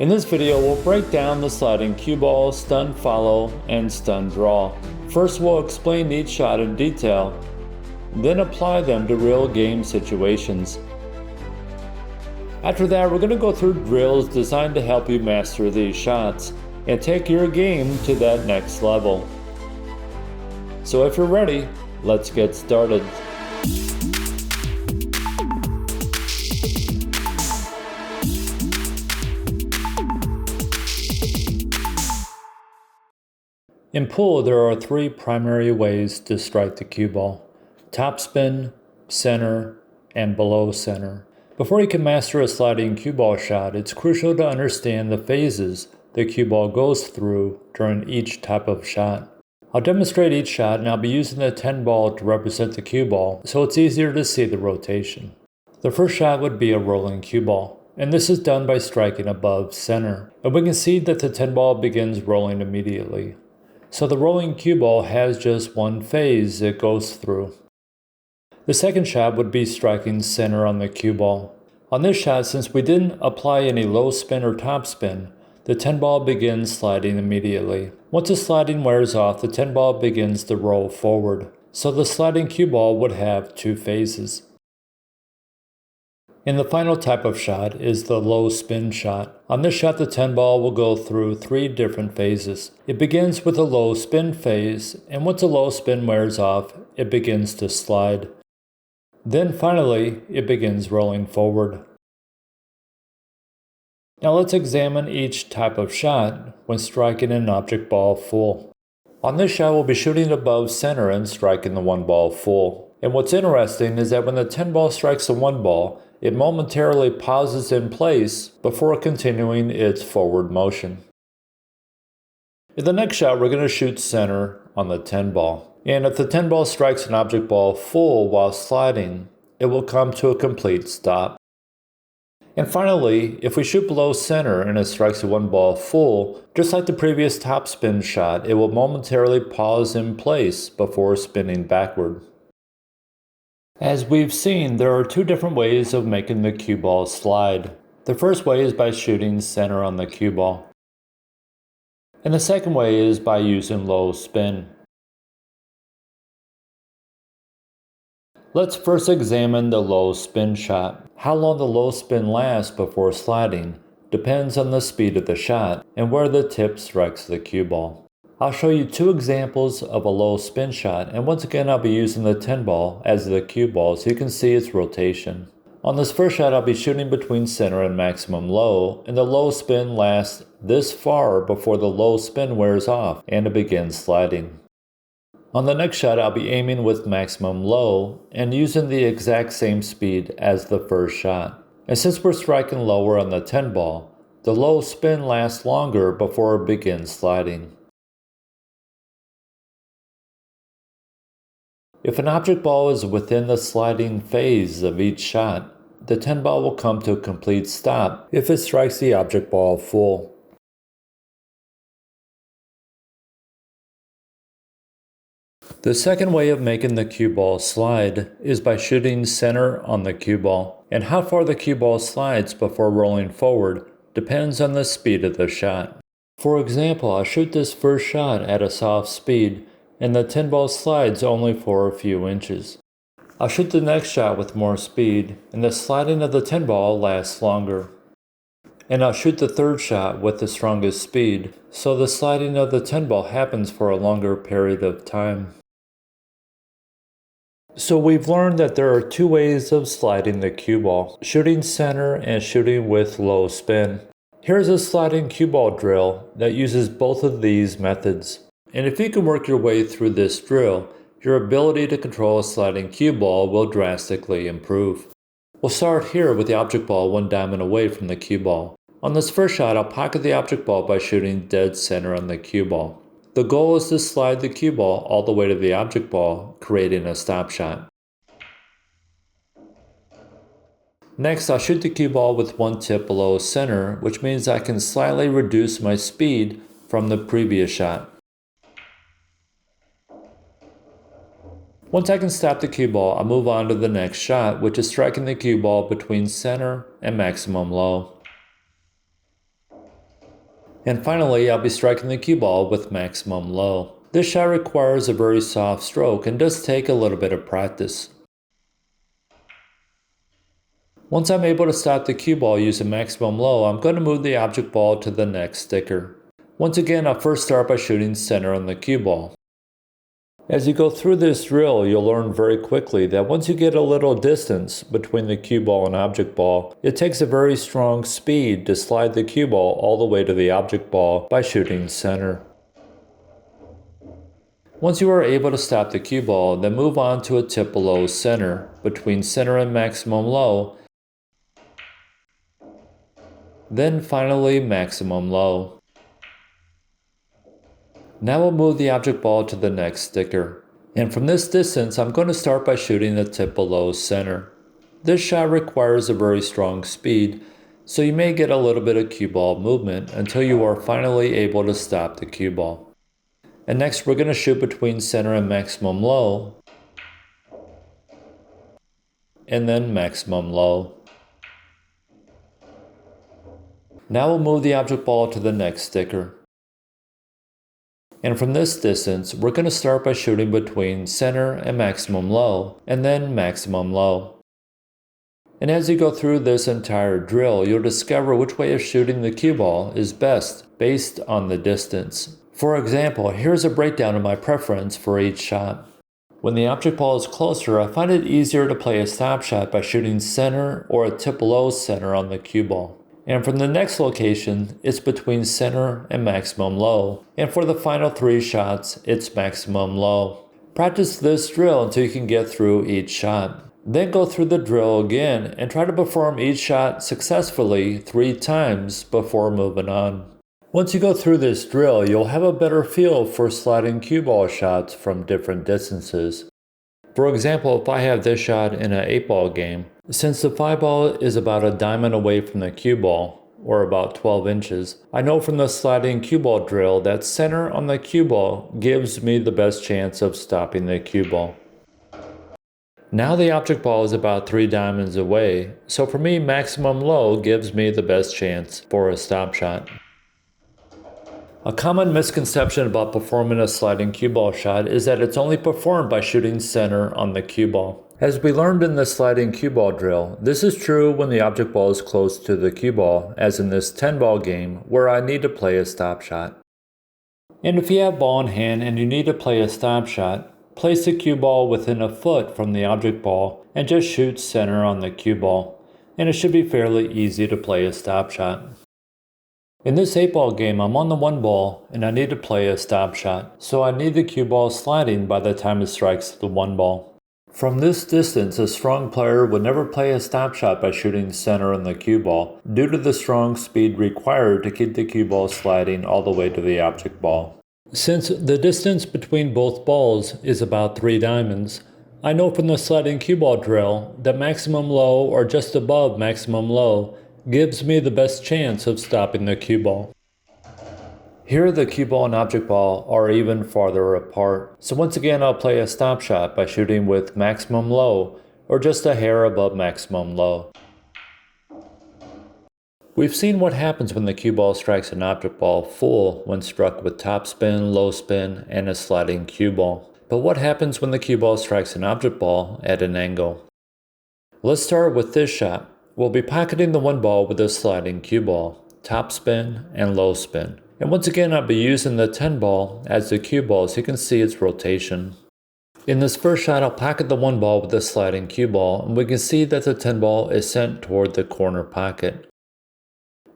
In this video, we'll break down the sliding cue ball, stun follow, and stun draw. First, we'll explain each shot in detail, then apply them to real game situations. After that, we're going to go through drills designed to help you master these shots and take your game to that next level. So if you're ready, let's get started. In pool, there are three primary ways to strike the cue ball: topspin, center, and below center. Before you can master a sliding cue ball shot, it's crucial to understand the phases the cue ball goes through during each type of shot. I'll demonstrate each shot, and I'll be using the 10 ball to represent the cue ball, so it's easier to see the rotation. The first shot would be a rolling cue ball, and this is done by striking above center. And we can see that the 10 ball begins rolling immediately. So the rolling cue ball has just one phase it goes through. The second shot would be striking center on the cue ball. On this shot, since we didn't apply any low spin or top spin, the 10 ball begins sliding immediately. Once the sliding wears off, the 10 ball begins to roll forward. So the sliding cue ball would have two phases. And the final type of shot is the low spin shot. On this shot, the 10 ball will go through three different phases. It begins with a low spin phase, and once the low spin wears off, it begins to slide. Then finally, it begins rolling forward. Now let's examine each type of shot when striking an object ball full. On this shot, we'll be shooting above center and striking the 1 ball full. And what's interesting is that when the 10 ball strikes the 1 ball, it momentarily pauses in place before continuing its forward motion. In the next shot, we're going to shoot center on the 10 ball. And if the 10 ball strikes an object ball full while sliding, it will come to a complete stop. And finally, if we shoot below center and it strikes a 1 ball full, just like the previous topspin shot, it will momentarily pause in place before spinning backward. As we've seen, there are two different ways of making the cue ball slide. The first way is by shooting center on the cue ball. And the second way is by using low spin. Let's first examine the low spin shot. How long the low spin lasts before sliding depends on the speed of the shot and where the tip strikes the cue ball. I'll show you two examples of a low spin shot, and once again I'll be using the 10 ball as the cue ball so you can see its rotation. On this first shot, I'll be shooting between center and maximum low, and the low spin lasts this far before the low spin wears off and it begins sliding. On the next shot, I'll be aiming with maximum low and using the exact same speed as the first shot. And since we're striking lower on the 10 ball, the low spin lasts longer before it begins sliding. If an object ball is within the sliding phase of each shot, the 10 ball will come to a complete stop if it strikes the object ball full. The second way of making the cue ball slide is by shooting center on the cue ball, and how far the cue ball slides before rolling forward depends on the speed of the shot. For example, I'll shoot this first shot at a soft speed, and the 10 ball slides only for a few inches. I'll shoot the next shot with more speed, and the sliding of the 10 ball lasts longer. And I'll shoot the third shot with the strongest speed, so the sliding of the 10 ball happens for a longer period of time. So we've learned that there are two ways of sliding the cue ball: shooting center and shooting with low spin. Here's a sliding cue ball drill that uses both of these methods. And if you can work your way through this drill, your ability to control a sliding cue ball will drastically improve. We'll start here with the object ball 1 diamond away from the cue ball. On this first shot, I'll pocket the object ball by shooting dead center on the cue ball. The goal is to slide the cue ball all the way to the object ball, creating a stop shot. Next, I'll shoot the cue ball with 1 tip below center, which means I can slightly reduce my speed from the previous shot. Once I can stop the cue ball, I'll move on to the next shot, which is striking the cue ball between center and maximum low. And finally, I'll be striking the cue ball with maximum low. This shot requires a very soft stroke and does take a little bit of practice. Once I'm able to stop the cue ball using maximum low, I'm going to move the object ball to the next sticker. Once again, I'll first start by shooting center on the cue ball. As you go through this drill, you'll learn very quickly that once you get a little distance between the cue ball and object ball, it takes a very strong speed to slide the cue ball all the way to the object ball by shooting center. Once you are able to stop the cue ball, then move on to a tip below center, between center and maximum low, then finally maximum low. Now we'll move the object ball to the next sticker. And from this distance, I'm going to start by shooting the tip below center. This shot requires a very strong speed, so you may get a little bit of cue ball movement until you are finally able to stop the cue ball. And next we're going to shoot between center and maximum low, and then maximum low. Now we'll move the object ball to the next sticker. And from this distance, we're going to start by shooting between center and maximum low, and then maximum low. And as you go through this entire drill, you'll discover which way of shooting the cue ball is best based on the distance. For example, here's a breakdown of my preference for each shot. When the object ball is closer, I find it easier to play a stop shot by shooting center or a tip below center on the cue ball. And from the next location, it's between center and maximum low. And for the final 3 shots, it's maximum low. Practice this drill until you can get through each shot. Then go through the drill again and try to perform each shot successfully 3 times before moving on. Once you go through this drill, you'll have a better feel for sliding cue ball shots from different distances. For example, if I have this shot in an 8-ball game, since the 5-ball is about a diamond away from the cue ball, or about 12 inches, I know from the sliding cue ball drill that center on the cue ball gives me the best chance of stopping the cue ball. Now the object ball is about 3 diamonds away, so for me maximum low gives me the best chance for a stop shot. A common misconception about performing a sliding cue ball shot is that it's only performed by shooting center on the cue ball. As we learned in the sliding cue ball drill, this is true when the object ball is close to the cue ball, as in this 10-ball game where I need to play a stop shot. And if you have ball in hand and you need to play a stop shot, place the cue ball within a foot from the object ball and just shoot center on the cue ball, and it should be fairly easy to play a stop shot. In this 8-ball game, I'm on the 1 ball and I need to play a stop shot, so I need the cue ball sliding by the time it strikes the 1 ball. From this distance, a strong player would never play a stop shot by shooting center on the cue ball, due to the strong speed required to keep the cue ball sliding all the way to the object ball. Since the distance between both balls is about 3 diamonds, I know from the sliding cue ball drill that maximum low or just above maximum low gives me the best chance of stopping the cue ball. Here the cue ball and object ball are even farther apart, so once again I'll play a stop shot by shooting with maximum low or just a hair above maximum low. We've seen what happens when the cue ball strikes an object ball full when struck with top spin, low spin, and a sliding cue ball. But what happens when the cue ball strikes an object ball at an angle? Let's start with this shot. We'll be pocketing the 1 ball with a sliding cue ball, top spin, and low spin. And once again, I'll be using the 10 ball as the cue ball so you can see its rotation. In this first shot, I'll pocket the 1 ball with a sliding cue ball, and we can see that the 10 ball is sent toward the corner pocket.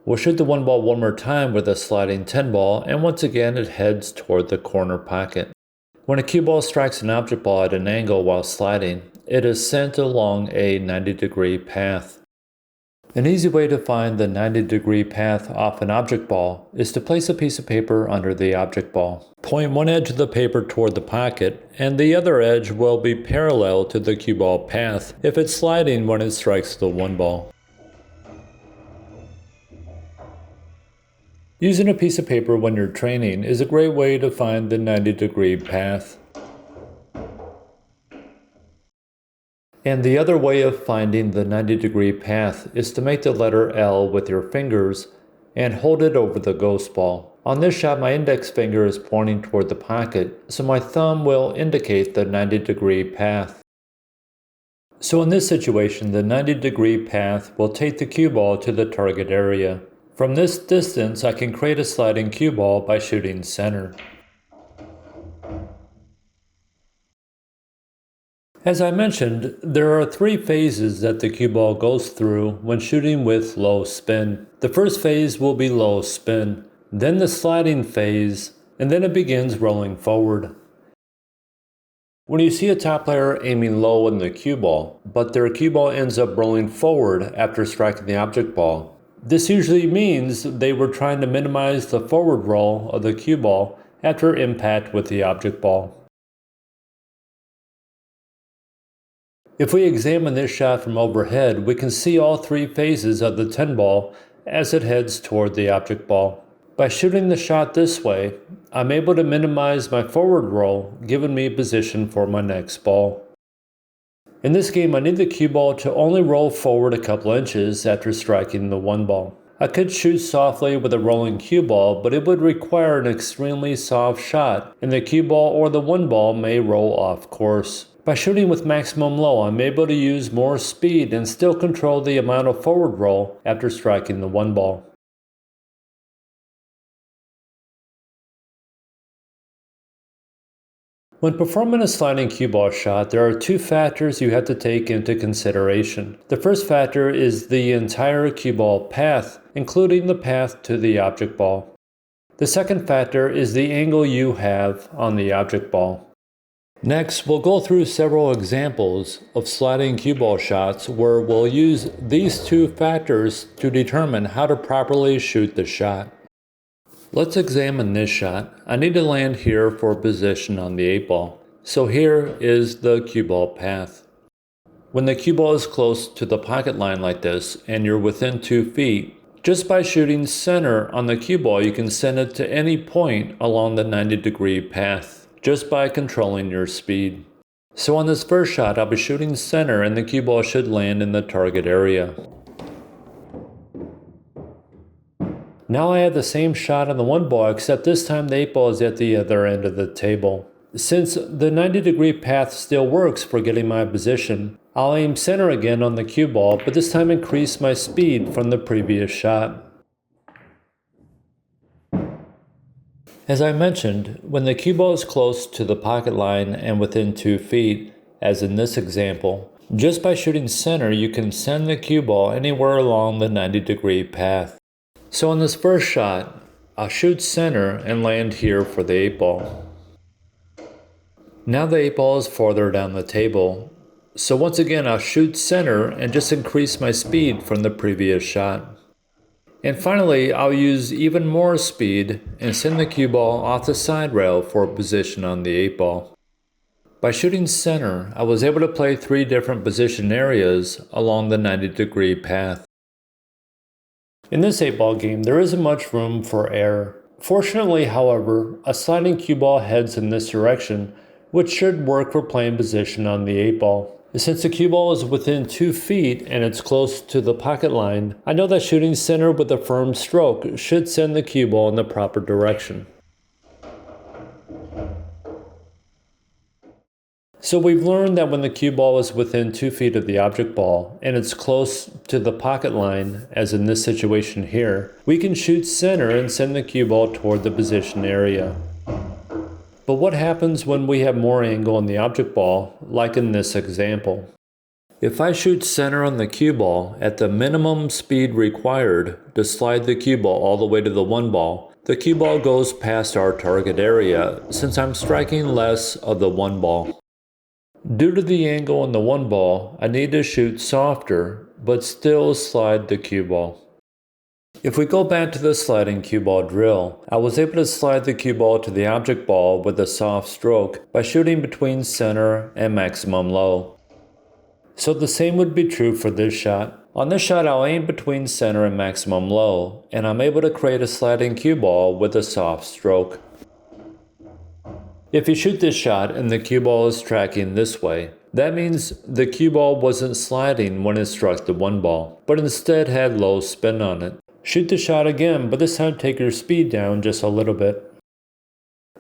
We'll shoot the 1 ball one more time with a sliding 10 ball, and once again it heads toward the corner pocket. When a cue ball strikes an object ball at an angle while sliding, it is sent along a 90-degree path. An easy way to find the 90-degree path off an object ball is to place a piece of paper under the object ball. Point one edge of the paper toward the pocket, and the other edge will be parallel to the cue ball path if it's sliding when it strikes the 1 ball. Using a piece of paper when you're training is a great way to find the 90-degree path. And the other way of finding the 90-degree path is to make the letter L with your fingers and hold it over the ghost ball. On this shot, my index finger is pointing toward the pocket, so my thumb will indicate the 90-degree path. So in this situation, the 90-degree path will take the cue ball to the target area. From this distance, I can create a sliding cue ball by shooting center. As I mentioned, there are 3 phases that the cue ball goes through when shooting with low spin. The first phase will be low spin, then the sliding phase, and then it begins rolling forward. When you see a top player aiming low in the cue ball, but their cue ball ends up rolling forward after striking the object ball, this usually means they were trying to minimize the forward roll of the cue ball after impact with the object ball. If we examine this shot from overhead, we can see all 3 phases of the 10 ball as it heads toward the object ball. By shooting the shot this way, I'm able to minimize my forward roll, giving me position for my next ball. In this game, I need the cue ball to only roll forward a couple inches after striking the 1 ball. I could shoot softly with a rolling cue ball, but it would require an extremely soft shot, and the cue ball or the 1 ball may roll off course. By shooting with maximum low, I'm able to use more speed and still control the amount of forward roll after striking the 1 ball. When performing a sliding cue ball shot, there are 2 factors you have to take into consideration. The first factor is the entire cue ball path, including the path to the object ball. The second factor is the angle you have on the object ball. Next, we'll go through several examples of sliding cue ball shots where we'll use these 2 factors to determine how to properly shoot the shot. Let's examine this shot. I need to land here for position on the 8 ball. So here is the cue ball path. When the cue ball is close to the pocket line like this and you're within 2 feet, just by shooting center on the cue ball you can send it to any point along the 90-degree path, just by controlling your speed. So on this first shot I'll be shooting center and the cue ball should land in the target area. Now I have the same shot on the 1 ball, except this time the 8 ball is at the other end of the table. Since the 90-degree path still works for getting my position, I'll aim center again on the cue ball, but this time increase my speed from the previous shot. As I mentioned, when the cue ball is close to the pocket line and within 2 feet, as in this example, just by shooting center you can send the cue ball anywhere along the 90-degree path. So on this first shot, I'll shoot center and land here for the 8 ball. Now the 8 ball is farther down the table, so once again I'll shoot center and just increase my speed from the previous shot. And finally, I'll use even more speed and send the cue ball off the side rail for position on the 8 ball. By shooting center, I was able to play 3 different position areas along the 90-degree path. In this 8 ball game, there isn't much room for error. Fortunately, however, a sliding cue ball heads in this direction, which should work for playing position on the 8 ball. Since the cue ball is within 2 feet and it's close to the pocket line, I know that shooting center with a firm stroke should send the cue ball in the proper direction. So we've learned that when the cue ball is within 2 feet of the object ball and it's close to the pocket line, as in this situation here, we can shoot center and send the cue ball toward the position area. But what happens when we have more angle on the object ball, like in this example? If I shoot center on the cue ball at the minimum speed required to slide the cue ball all the way to the 1 ball, the cue ball goes past our target area since I'm striking less of the 1 ball. Due to the angle on the 1 ball, I need to shoot softer, but still slide the cue ball. If we go back to the sliding cue ball drill, I was able to slide the cue ball to the object ball with a soft stroke by shooting between center and maximum low. So the same would be true for this shot. On this shot I'll aim between center and maximum low, and I'm able to create a sliding cue ball with a soft stroke. If you shoot this shot and the cue ball is tracking this way, that means the cue ball wasn't sliding when it struck the 1 ball, but instead had low spin on it. Shoot the shot again, but this time take your speed down just a little bit.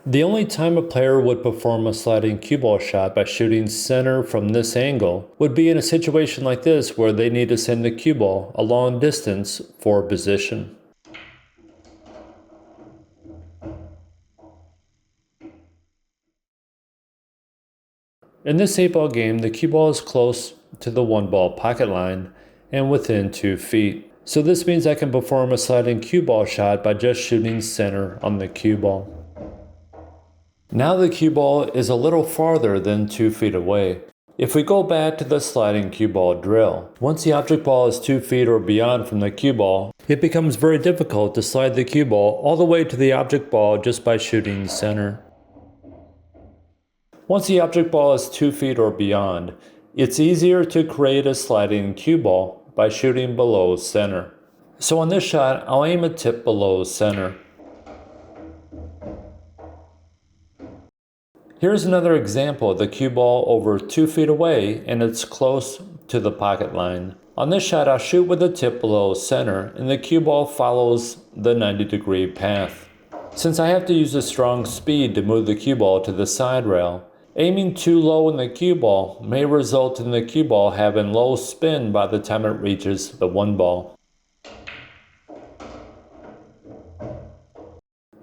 The only time a player would perform a sliding cue ball shot by shooting center from this angle would be in a situation like this where they need to send the cue ball a long distance for position. In this 8-ball game, the cue ball is close to the 1-ball pocket line and within 2 feet. So this means I can perform a sliding cue ball shot by just shooting center on the cue ball. Now the cue ball is a little farther than 2 feet away. If we go back to the sliding cue ball drill, once the object ball is 2 feet or beyond from the cue ball, it becomes very difficult to slide the cue ball all the way to the object ball just by shooting center. Once the object ball is 2 feet or beyond, it's easier to create a sliding cue ball by shooting below center. So on this shot, I'll aim a tip below center. Here's another example of the cue ball over 2 feet away and it's close to the pocket line. On this shot, I'll shoot with the tip below center and the cue ball follows the 90-degree path. Since I have to use a strong speed to move the cue ball to the side rail, aiming too low in the cue ball may result in the cue ball having low spin by the time it reaches the 1 ball.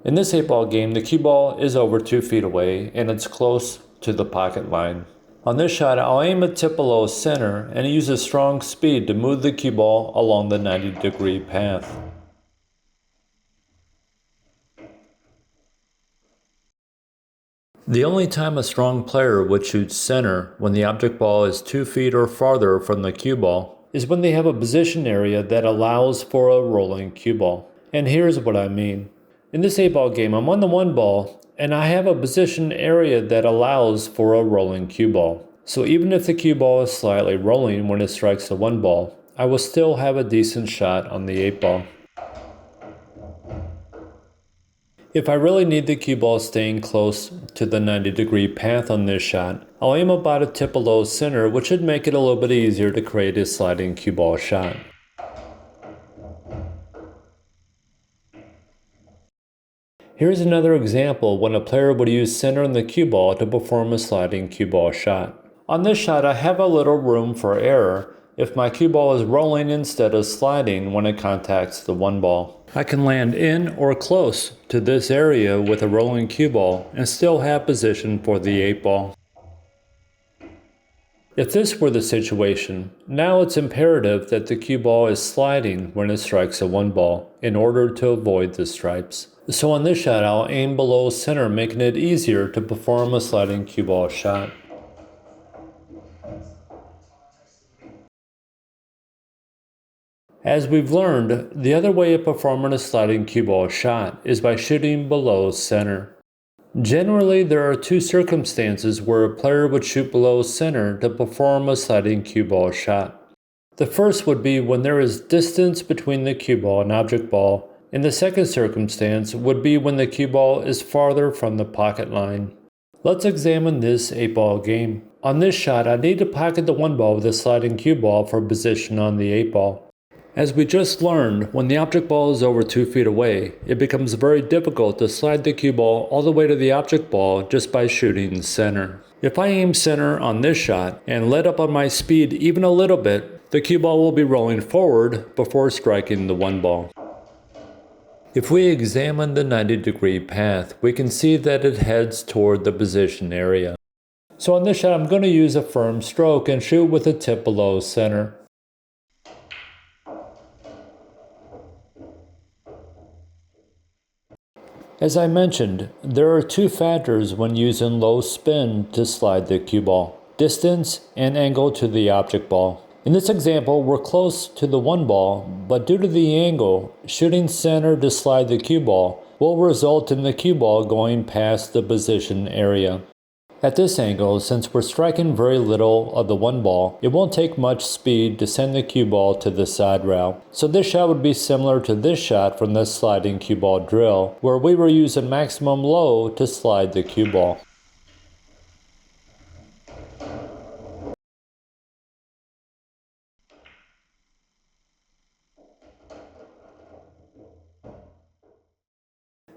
In this 8-ball game, the cue ball is over 2 feet away and it's close to the pocket line. On this shot, I'll aim a tip below center and use a strong speed to move the cue ball along the 90-degree path. The only time a strong player would shoot center when the object ball is 2 feet or farther from the cue ball is when they have a position area that allows for a rolling cue ball. And here's what I mean. In this 8-ball game, I'm on the 1 ball and I have a position area that allows for a rolling cue ball. So even if the cue ball is slightly rolling when it strikes the 1 ball, I will still have a decent shot on the 8-ball. If I really need the cue ball staying close to the 90-degree path on this shot, I'll aim about a tip below center, which should make it a little bit easier to create a sliding cue ball shot. Here's another example when a player would use center on the cue ball to perform a sliding cue ball shot. On this shot, I have a little room for error if my cue ball is rolling instead of sliding when it contacts the 1 ball. I can land in or close to this area with a rolling cue ball and still have position for the 8-ball. If this were the situation, now it's imperative that the cue ball is sliding when it strikes a 1 ball in order to avoid the stripes. So on this shot, I'll aim below center, making it easier to perform a sliding cue ball shot. As we've learned, the other way of performing a sliding cue ball shot is by shooting below center. Generally, there are 2 circumstances where a player would shoot below center to perform a sliding cue ball shot. The first would be when there is distance between the cue ball and object ball, and the second circumstance would be when the cue ball is farther from the pocket line. Let's examine this 8-ball game. On this shot, I need to pocket the 1 ball with a sliding cue ball for position on the 8-ball. As we just learned, when the object ball is over 2 feet away, it becomes very difficult to slide the cue ball all the way to the object ball just by shooting center. If I aim center on this shot and let up on my speed even a little bit, the cue ball will be rolling forward before striking the 1 ball. If we examine the 90-degree path, we can see that it heads toward the position area. So on this shot, I'm going to use a firm stroke and shoot with a tip below center. As I mentioned, there are 2 factors when using low spin to slide the cue ball: distance and angle to the object ball. In this example, we're close to the 1 ball, but due to the angle, shooting center to slide the cue ball will result in the cue ball going past the position area. At this angle, since we're striking very little of the 1 ball, it won't take much speed to send the cue ball to the side rail. So this shot would be similar to this shot from the sliding cue ball drill, where we were using maximum low to slide the cue ball.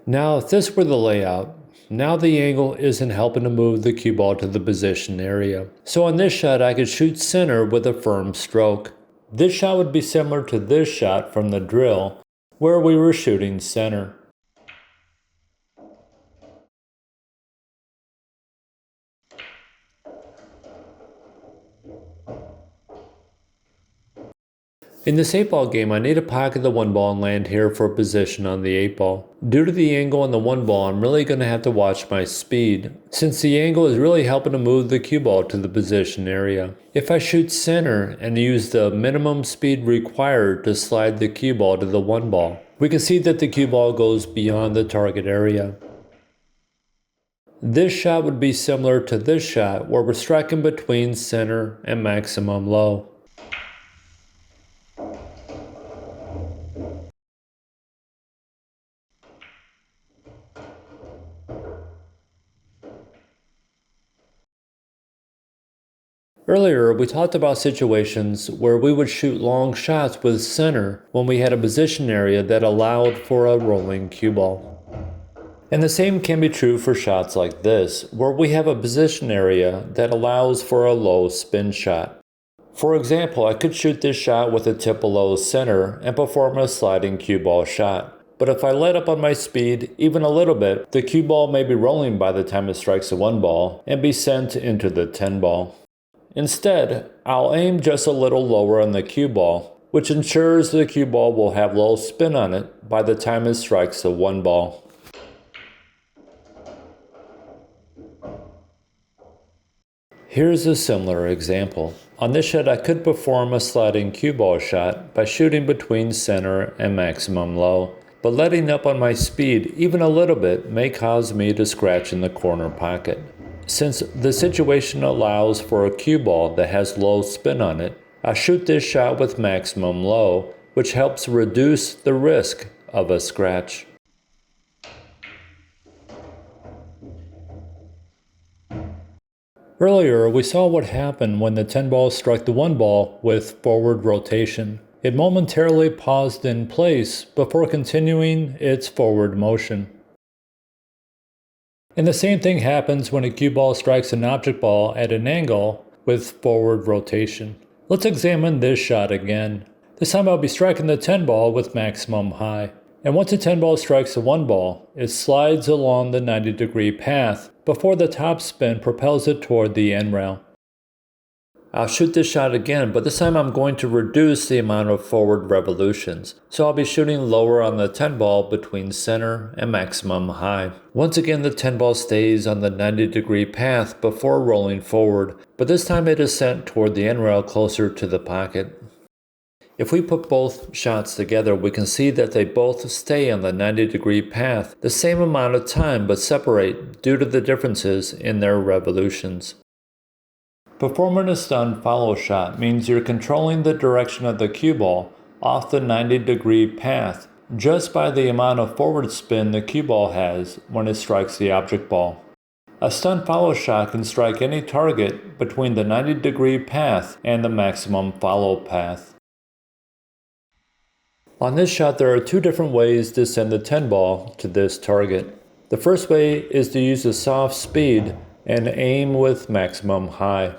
Now, if this were the layout, now the angle isn't helping to move the cue ball to the position area. So on this shot, I could shoot center with a firm stroke. This shot would be similar to this shot from the drill, where we were shooting center. In this 8-ball game, I need to pocket the 1 ball and land here for a position on the 8 ball. Due to the angle on the 1 ball, I'm really going to have to watch my speed, since the angle is really helping to move the cue ball to the position area. If I shoot center and use the minimum speed required to slide the cue ball to the 1 ball, we can see that the cue ball goes beyond the target area. This shot would be similar to this shot, where we're striking between center and maximum low. Earlier, we talked about situations where we would shoot long shots with center when we had a position area that allowed for a rolling cue ball. And the same can be true for shots like this, where we have a position area that allows for a low spin shot. For example, I could shoot this shot with a tip below center and perform a sliding cue ball shot. But if I let up on my speed even a little bit, the cue ball may be rolling by the time it strikes the 1 ball and be sent into the 10 ball. Instead, I'll aim just a little lower on the cue ball, which ensures the cue ball will have low spin on it by the time it strikes the 1 ball. Here's a similar example. On this shot, I could perform a sliding cue ball shot by shooting between center and maximum low, but letting up on my speed even a little bit may cause me to scratch in the corner pocket. Since the situation allows for a cue ball that has low spin on it, I shoot this shot with maximum low, which helps reduce the risk of a scratch. Earlier, we saw what happened when the 10 ball struck the 1 ball with forward rotation. It momentarily paused in place before continuing its forward motion. And the same thing happens when a cue ball strikes an object ball at an angle with forward rotation. Let's examine this shot again. This time I'll be striking the 10 ball with maximum high. And once the 10 ball strikes the 1 ball, it slides along the 90-degree path before the top spin propels it toward the end rail. I'll shoot this shot again, but this time I'm going to reduce the amount of forward revolutions. So I'll be shooting lower on the 10 ball between center and maximum high. Once again, the 10 ball stays on the 90-degree path before rolling forward, but this time it is sent toward the end rail closer to the pocket. If we put both shots together, we can see that they both stay on the 90-degree path the same amount of time but separate due to the differences in their revolutions. Performing a stun follow shot means you're controlling the direction of the cue ball off the 90-degree path just by the amount of forward spin the cue ball has when it strikes the object ball. A stun follow shot can strike any target between the 90-degree path and the maximum follow path. On this shot, there are 2 different ways to send the 10 ball to this target. The first way is to use a soft speed and aim with maximum high.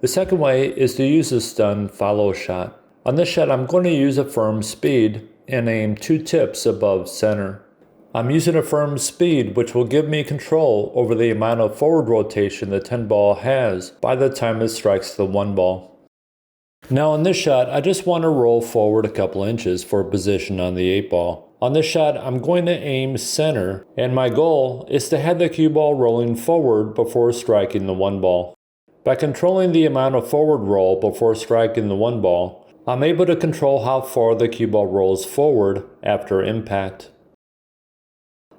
The second way is to use a stun follow shot. On this shot, I'm going to use a firm speed and aim 2 tips above center. I'm using a firm speed which will give me control over the amount of forward rotation the 10 ball has by the time it strikes the 1 ball. Now on this shot, I just want to roll forward a couple inches for a position on the 8 ball. On this shot, I'm going to aim center, and my goal is to have the cue ball rolling forward before striking the 1 ball. By controlling the amount of forward roll before striking the 1 ball, I'm able to control how far the cue ball rolls forward after impact.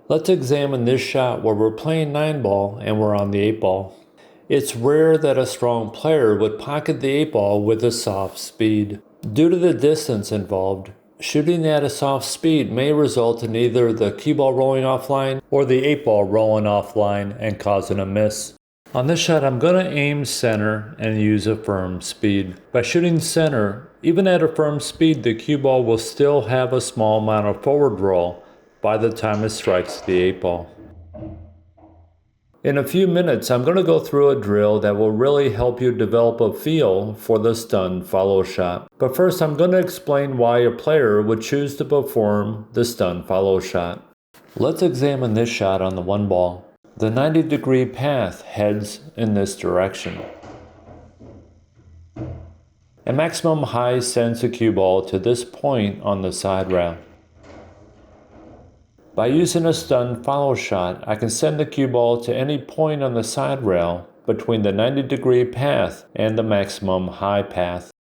Let's examine this shot where we're playing 9 ball and we're on the 8 ball. It's rare that a strong player would pocket the 8 ball with a soft speed. Due to the distance involved, shooting at a soft speed may result in either the cue ball rolling offline or the 8 ball rolling offline and causing a miss. On this shot, I'm going to aim center and use a firm speed. By shooting center, even at a firm speed, the cue ball will still have a small amount of forward roll by the time it strikes the 8 ball. In a few minutes, I'm going to go through a drill that will really help you develop a feel for the stun follow shot. But first, I'm going to explain why a player would choose to perform the stun follow shot. Let's examine this shot on the 1 ball. The 90-degree path heads in this direction. A maximum high sends the cue ball to this point on the side rail. By using a stun follow shot, I can send the cue ball to any point on the side rail between the 90-degree path and the maximum high path.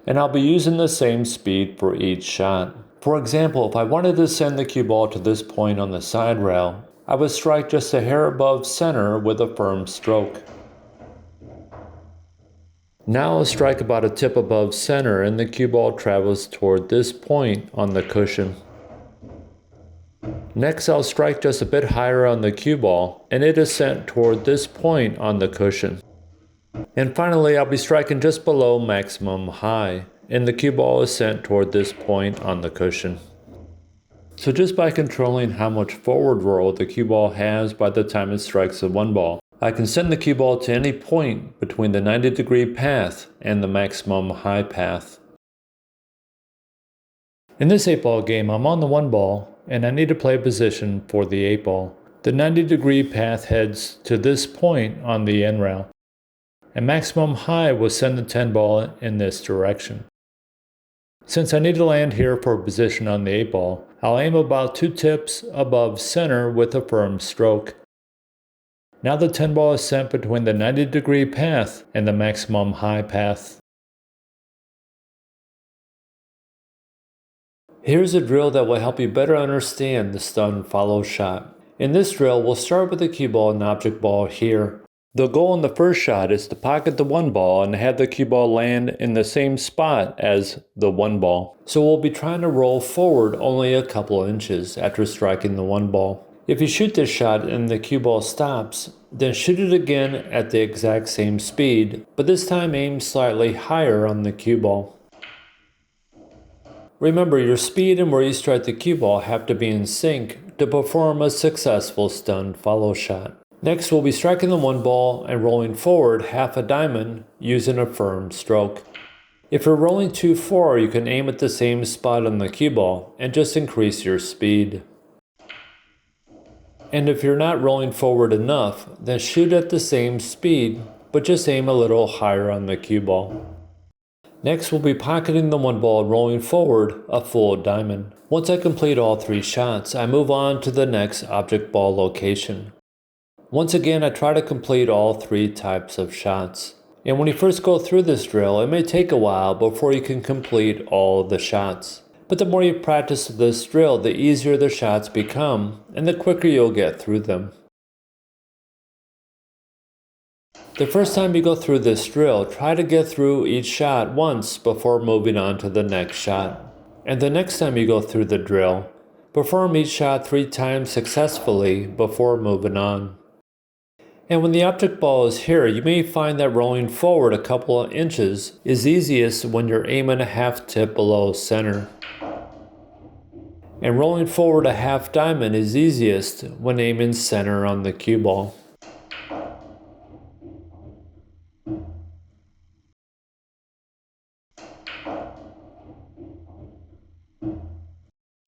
And I'll be using the same speed for each shot. For example, if I wanted to send the cue ball to this point on the side rail, I would strike just a hair above center with a firm stroke. Now I'll strike about a tip above center and the cue ball travels toward this point on the cushion. Next, I'll strike just a bit higher on the cue ball, and it is sent toward this point on the cushion. And finally, I'll be striking just below maximum high, and the cue ball is sent toward this point on the cushion. So just by controlling how much forward roll the cue ball has by the time it strikes the 1 ball, I can send the cue ball to any point between the 90-degree path and the maximum high path. In this 8-ball game, I'm on the 1 ball, and I need to play position for the 8 ball. The 90-degree path heads to this point on the end rail. And maximum high will send the 10 ball in this direction. Since I need to land here for position on the 8 ball, I'll aim about 2 tips above center with a firm stroke. Now the 10 ball is sent between the 90-degree path and the maximum high path. Here's a drill that will help you better understand the stun follow shot. In this drill, we'll start with the cue ball and object ball here. The goal in the first shot is to pocket the 1 ball and have the cue ball land in the same spot as the 1 ball. So we'll be trying to roll forward only a couple inches after striking the 1 ball. If you shoot this shot and the cue ball stops, then shoot it again at the exact same speed, but this time aim slightly higher on the cue ball. Remember, your speed and where you strike the cue ball have to be in sync to perform a successful stun follow shot. Next, we'll be striking the 1 ball and rolling forward half a diamond using a firm stroke. If you're rolling too far, you can aim at the same spot on the cue ball and just increase your speed. And if you're not rolling forward enough, then shoot at the same speed, but just aim a little higher on the cue ball. Next, we'll be pocketing the 1 ball and rolling forward a full diamond. Once I complete all 3 shots, I move on to the next object ball location. Once again, I try to complete all 3 types of shots. And when you first go through this drill, it may take a while before you can complete all of the shots. But the more you practice this drill, the easier the shots become, and the quicker you'll get through them. The first time you go through this drill, try to get through each shot once before moving on to the next shot. And the next time you go through the drill, perform each shot 3 times successfully before moving on. And when the object ball is here, you may find that rolling forward a couple of inches is easiest when you're aiming a half tip below center. And rolling forward a half diamond is easiest when aiming center on the cue ball.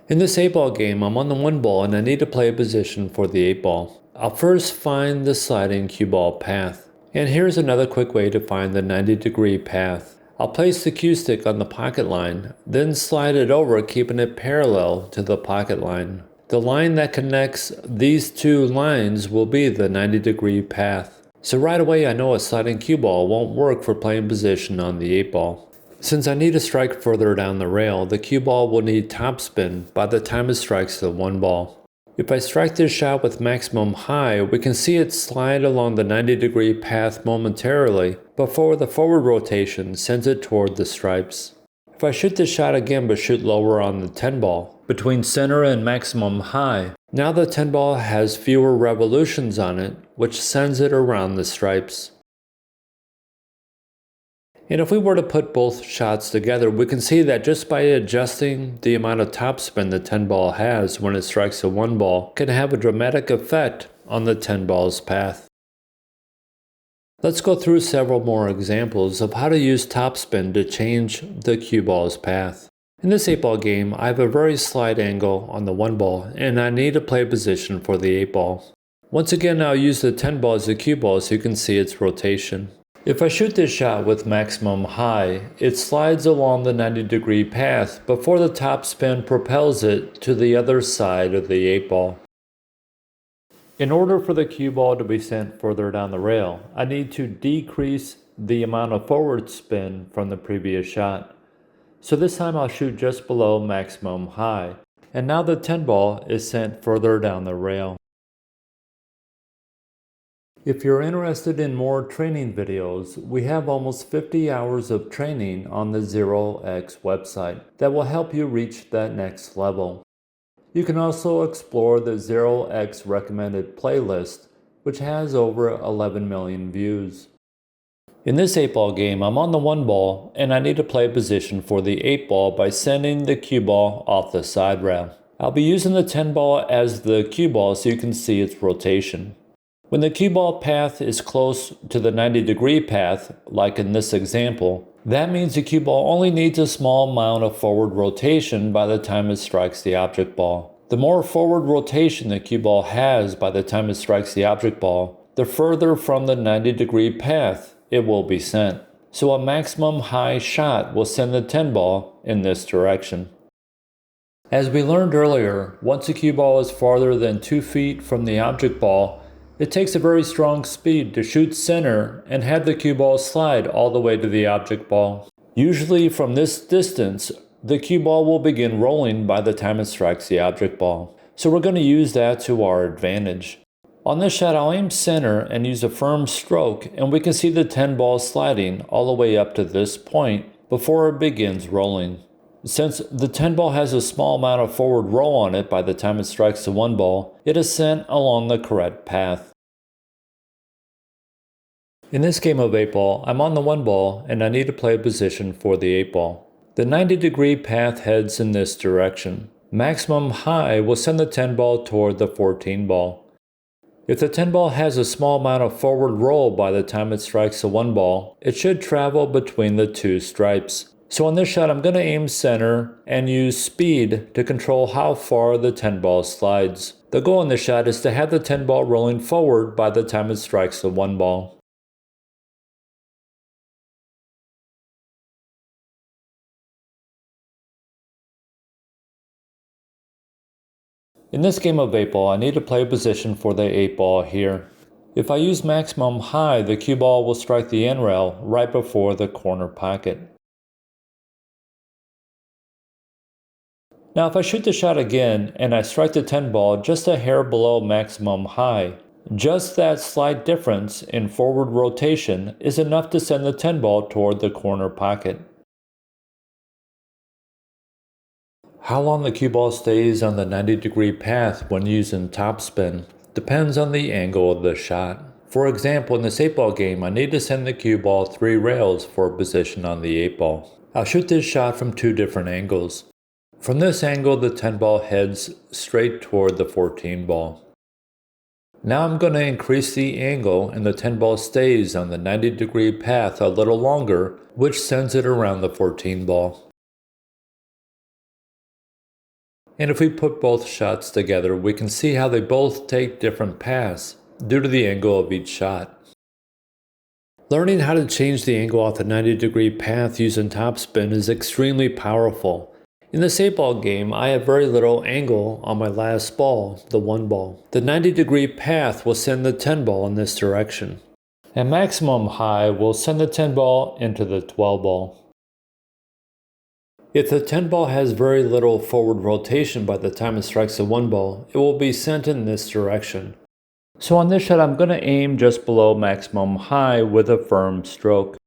In this 8-ball game, I'm on the 1 ball and I need to play a position for the 8 ball. I'll first find the sliding cue ball path. And here's another quick way to find the 90-degree path. I'll place the cue stick on the pocket line, then slide it over, keeping it parallel to the pocket line. The line that connects these 2 lines will be the 90-degree path. So right away I know a sliding cue ball won't work for playing position on the 8 ball. Since I need to strike further down the rail, the cue ball will need topspin by the time it strikes the 1 ball. If I strike this shot with maximum high, we can see it slide along the 90-degree path momentarily before the forward rotation sends it toward the stripes. If I shoot this shot again but shoot lower on the 10 ball, between center and maximum high, now the 10 ball has fewer revolutions on it, which sends it around the stripes. And if we were to put both shots together, we can see that just by adjusting the amount of topspin the 10 ball has when it strikes a 1 ball can have a dramatic effect on the 10 ball's path. Let's go through several more examples of how to use topspin to change the cue ball's path. In this 8 ball game, I have a very slight angle on the 1 ball and I need to play position for the 8 ball. Once again, I'll use the 10 ball as a cue ball so you can see its rotation. If I shoot this shot with maximum high, it slides along the 90-degree path before the topspin propels it to the other side of the 8 ball. In order for the cue ball to be sent further down the rail, I need to decrease the amount of forward spin from the previous shot. So this time I'll shoot just below maximum high, and now the 10 ball is sent further down the rail. If you're interested in more training videos, we have almost 50 hours of training on the 0x website that will help you reach that next level. You can also explore the 0x recommended playlist, which has over 11 million views. In this 8 ball game, I'm on the 1 ball and I need to play position for the 8 ball by sending the cue ball off the side rail. I'll be using the 10 ball as the cue ball so you can see its rotation. When the cue ball path is close to the 90-degree path, like in this example, that means the cue ball only needs a small amount of forward rotation by the time it strikes the object ball. The more forward rotation the cue ball has by the time it strikes the object ball, the further from the 90-degree path it will be sent. So a maximum high shot will send the 10 ball in this direction. As we learned earlier, once a cue ball is farther than 2 feet from the object ball, it takes a very strong speed to shoot center and have the cue ball slide all the way to the object ball. Usually from this distance, the cue ball will begin rolling by the time it strikes the object ball. So we're going to use that to our advantage. On this shot, I'll aim center and use a firm stroke, and we can see the 10 ball sliding all the way up to this point before it begins rolling. Since the 10 ball has a small amount of forward roll on it by the time it strikes the 1 ball, it is sent along the correct path. In this game of 8 ball, I'm on the 1 ball and I need to play a position for the 8 ball. The 90-degree path heads in this direction. Maximum high will send the 10 ball toward the 14 ball. If the 10 ball has a small amount of forward roll by the time it strikes the 1 ball, it should travel between the 2 stripes. So on this shot, I'm going to aim center and use speed to control how far the 10 ball slides. The goal in this shot is to have the 10 ball rolling forward by the time it strikes the 1 ball. In this game of 8 ball, I need to play a position for the 8 ball here. If I use maximum high, the cue ball will strike the end rail right before the corner pocket. Now if I shoot the shot again and I strike the 10 ball just a hair below maximum high, just that slight difference in forward rotation is enough to send the 10 ball toward the corner pocket. How long the cue ball stays on the 90-degree path when using topspin depends on the angle of the shot. For example, in this 8 ball game, I need to send the cue ball 3 rails for position on the 8 ball. I'll shoot this shot from 2 different angles. From this angle, the 10 ball heads straight toward the 14 ball. Now I'm going to increase the angle and the 10 ball stays on the 90-degree path a little longer, which sends it around the 14 ball. And if we put both shots together, we can see how they both take different paths due to the angle of each shot. Learning how to change the angle off the 90-degree path using topspin is extremely powerful. In this 8 ball game, I have very little angle on my last ball, the 1 ball. The 90-degree path will send the 10 ball in this direction. And maximum high will send the 10 ball into the 12 ball. If the 10 ball has very little forward rotation by the time it strikes the 1 ball, it will be sent in this direction. So on this shot, I'm going to aim just below maximum high with a firm stroke.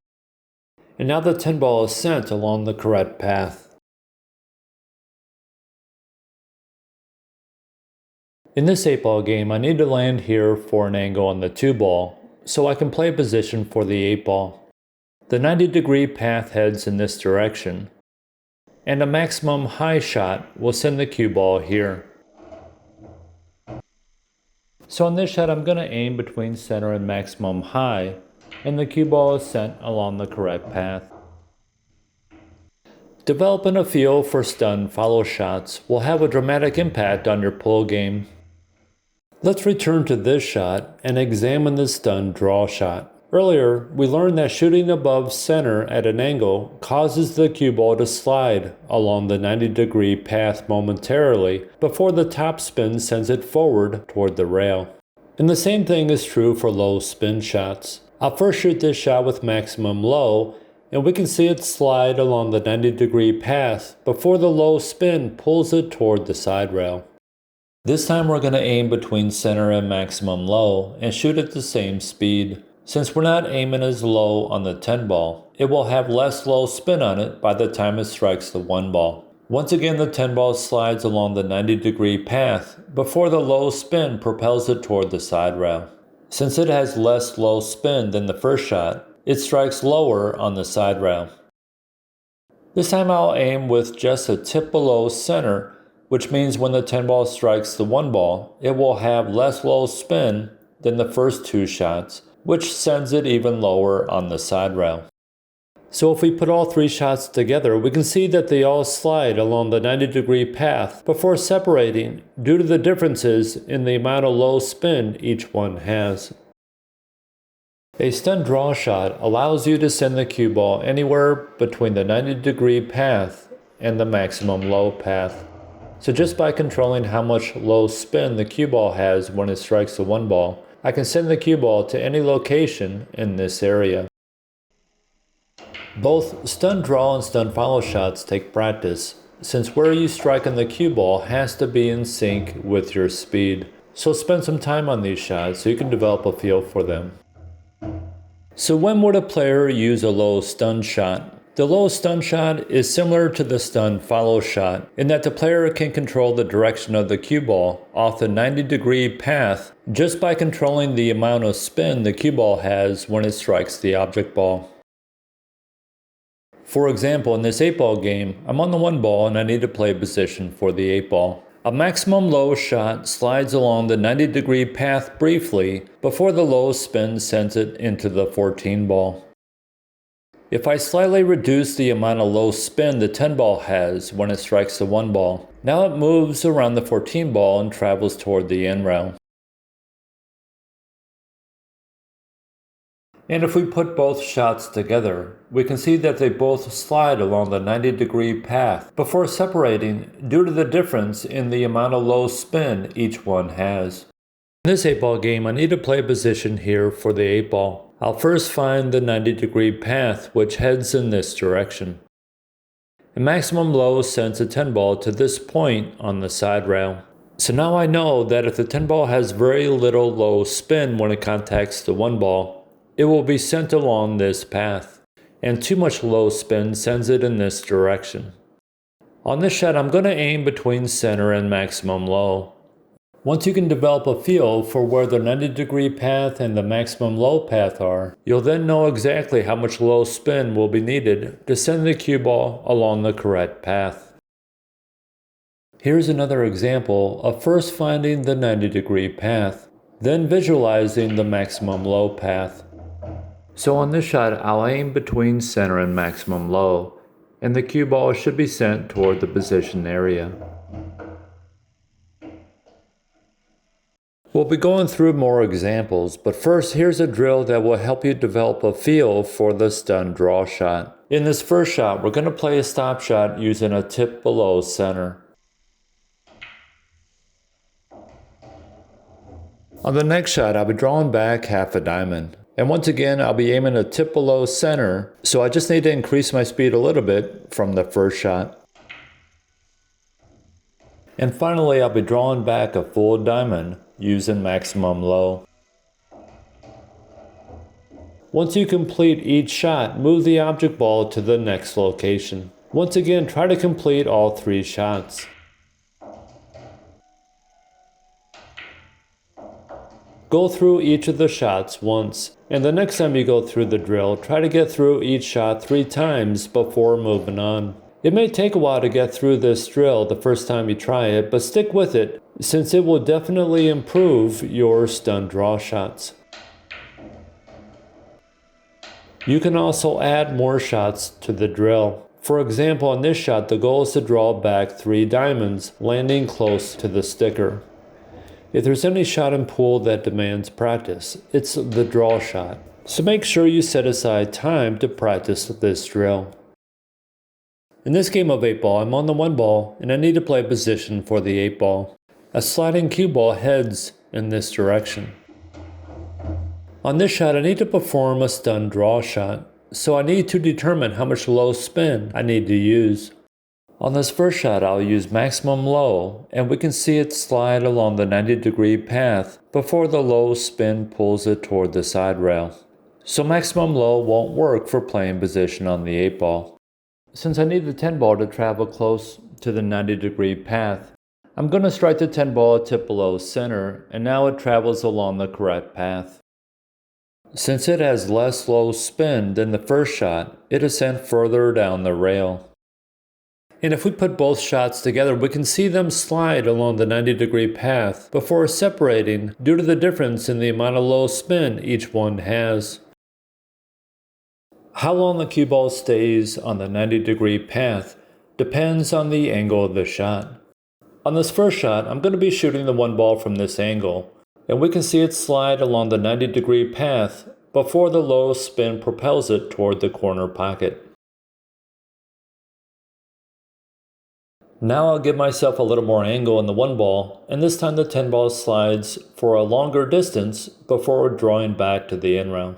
And now the 10 ball is sent along the correct path. In this 8 ball game, I need to land here for an angle on the 2 ball, so I can play position for the 8 ball. the 90-degree path heads in this direction, and a maximum high shot will send the cue ball here. So on this shot, I'm going to aim between center and maximum high, and the cue ball is sent along the correct path. Developing a feel for stun follow shots will have a dramatic impact on your pool game. Let's return to this shot and examine the stun draw shot. Earlier, we learned that shooting above center at an angle causes the cue ball to slide along the 90-degree path momentarily before the top spin sends it forward toward the rail. And the same thing is true for low spin shots. I'll first shoot this shot with maximum low, and we can see it slide along the 90-degree path before the low spin pulls it toward the side rail. This time we're going to aim between center and maximum low and shoot at the same speed. Since we're not aiming as low on the 10 ball, it will have less low spin on it by the time it strikes the 1 ball. Once again, the 10 ball slides along the 90-degree path before the low spin propels it toward the side rail. Since it has less low spin than the first shot, it strikes lower on the side rail. This time I'll aim with just a tip below center, which means when the 10 ball strikes the 1 ball, it will have less low spin than the first 2 shots, which sends it even lower on the side rail. So if we put all 3 shots together, we can see that they all slide along the 90-degree path before separating due to the differences in the amount of low spin each one has. A stun draw shot allows you to send the cue ball anywhere between the 90-degree path and the maximum low path. So just by controlling how much low spin the cue ball has when it strikes the 1 ball, I can send the cue ball to any location in this area. Both stun draw and stun follow shots take practice, since where you strike on the cue ball has to be in sync with your speed. So spend some time on these shots so you can develop a feel for them. So when would a player use a low stun shot? The low stun shot is similar to the stun follow shot in that the player can control the direction of the cue ball off the 90-degree path just by controlling the amount of spin the cue ball has when it strikes the object ball. For example, in this 8-ball game, I'm on the 1 ball and I need to play position for the 8 ball. A maximum low shot slides along the 90-degree path briefly before the low spin sends it into the 14 ball. If I slightly reduce the amount of low spin the 10 ball has when it strikes the 1 ball, now it moves around the 14 ball and travels toward the end rail. And if we put both shots together, we can see that they both slide along the 90-degree path before separating due to the difference in the amount of low spin each one has. In this 8-ball game, I need to play position here for the 8 ball. I'll first find the 90-degree path which heads in this direction. And maximum low sends a 10 ball to this point on the side rail. So now I know that if the 10 ball has very little low spin when it contacts the 1 ball, it will be sent along this path, and too much low spin sends it in this direction. On this shot, I'm going to aim between center and maximum low. Once you can develop a feel for where the 90-degree path and the maximum low path are, you'll then know exactly how much low spin will be needed to send the cue ball along the correct path. Here's another example of first finding the 90-degree path, then visualizing the maximum low path. So on this shot, I'll aim between center and maximum low, and the cue ball should be sent toward the position area. We'll be going through more examples, but first here's a drill that will help you develop a feel for the stun draw shot. In this first shot, we're going to play a stop shot using a tip below center. On the next shot, I'll be drawing back half a diamond. And once again, I'll be aiming a tip below center, so I just need to increase my speed a little bit from the first shot. And finally, I'll be drawing back a full diamond using maximum low. Once you complete each shot, move the object ball to the next location. Once again, try to complete all 3 shots. Go through each of the shots once, and the next time you go through the drill, try to get through each shot 3 times before moving on. It may take a while to get through this drill the first time you try it, but stick with it, since it will definitely improve your stun draw shots. You can also add more shots to the drill. For example, on this shot, the goal is to draw back 3 diamonds, landing close to the sticker. If there's any shot in pool that demands practice, it's the draw shot. So make sure you set aside time to practice this drill. In this game of 8-ball, I'm on the 1 ball, and I need to play position for the 8 ball. A sliding cue ball heads in this direction. On this shot, I need to perform a stun draw shot, so I need to determine how much low spin I need to use. On this first shot, I'll use maximum low, and we can see it slide along the 90-degree path before the low spin pulls it toward the side rail. So maximum low won't work for playing position on the 8 ball. Since I need the 10 ball to travel close to the 90-degree path, I'm going to strike the 10 ball a tip below center, and now it travels along the correct path. Since it has less low spin than the first shot, it is sent further down the rail. And if we put both shots together, we can see them slide along the 90-degree path before separating due to the difference in the amount of low spin each one has. How long the cue ball stays on the 90-degree path depends on the angle of the shot. On this first shot, I'm going to be shooting the 1 ball from this angle, and we can see it slide along the 90-degree path before the low spin propels it toward the corner pocket. Now I'll give myself a little more angle in the 1 ball, and this time the 10 ball slides for a longer distance before drawing back to the end round.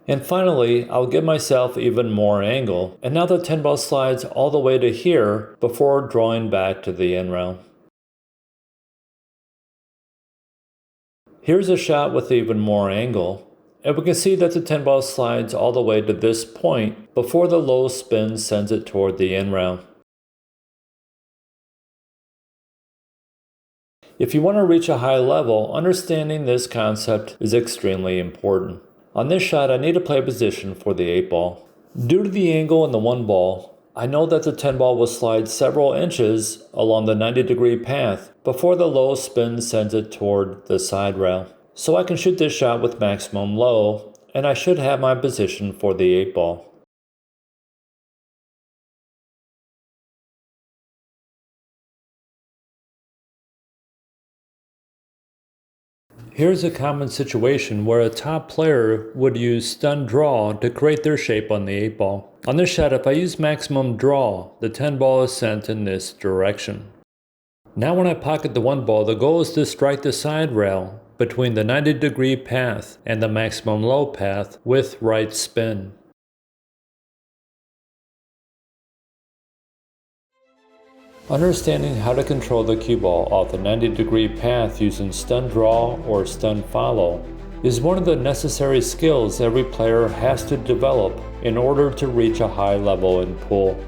And finally, I'll give myself even more angle, and now the 10 ball slides all the way to here before drawing back to the end round. Here's a shot with even more angle, and we can see that the 10 ball slides all the way to this point before the low spin sends it toward the end round. If you want to reach a high level, understanding this concept is extremely important. On this shot, I need to play position for the 8 ball. Due to the angle in the 1 ball, I know that the 10 ball will slide several inches along the 90-degree path before the low spin sends it toward the side rail. So I can shoot this shot with maximum low, and I should have my position for the 8 ball. Here's a common situation where a top player would use stun draw to create their shape on the 8 ball. On this shot, if I use maximum draw, the 10 ball is sent in this direction. Now when I pocket the 1 ball, the goal is to strike the side rail between the 90-degree path and the maximum low path with right spin. Understanding how to control the cue ball off the 90-degree path using stun draw or stun follow is one of the necessary skills every player has to develop in order to reach a high level in pool.